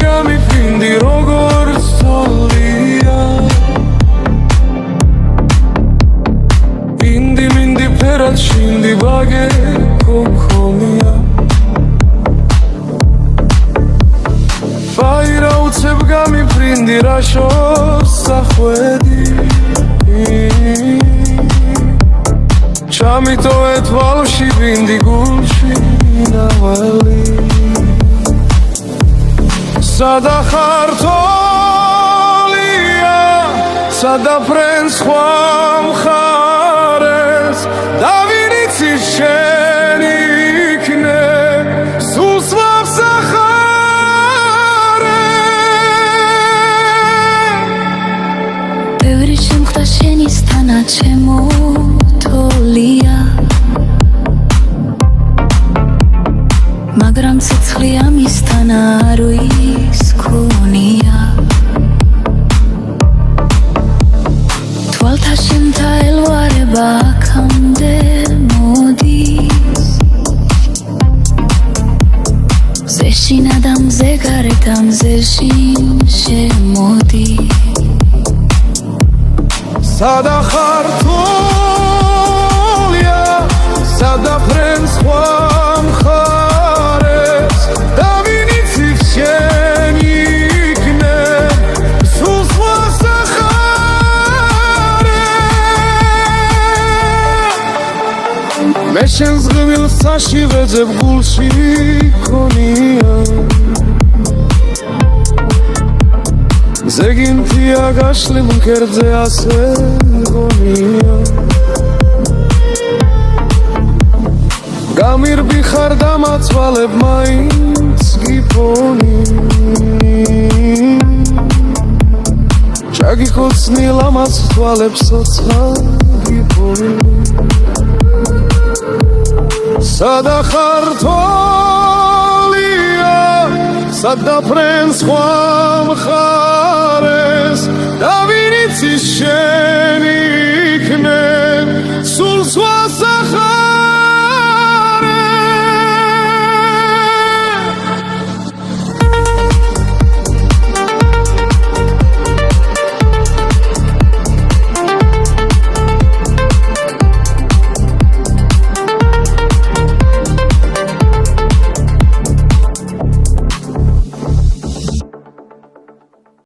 გამიფრინდი როგორც თოლია მინდი მინდი ფერად შინდი ბაგე ქოქომია ბაირა უცებ გამიფრინდი რა შორს სახვედი ჩამიტოვე თვალში ვინდი გულში ნავალი სადა ხარ თოლია სადა ფრენ სხვა მხარეს და ვინ იცის შენ იქნე სულ სხვა სახარე ბევრი შემხვდა შენისთანა ჩემო თოლია მაგრამ ცეცხლი ამისთან არ ვისქონია თვალთა შემთა ელვარება აქამდე მოდის მზე შინ ადამიანზე გარეთ ამზე შინ შემოდი სადა ხარ თოლია სადა ფრენ სხვა მხარეს და ვინ იცის შენ იქნე სულ სხვა სახარე მე შენს ღმილს საში ვეძებ გულში ქონია ზეგინთია გაშლილ მკერდზე ასე გონია გამირბი ხარ და მაცვალებ მაინც გიფონი ჩაგიქოცნი ლამაც თვალებს ცოცხალ გიფონი სადა ხარ თოლია სადა ფრენ სხვა მხარეს და ვინ იცის შენ იქნე სულ სხვა სახარე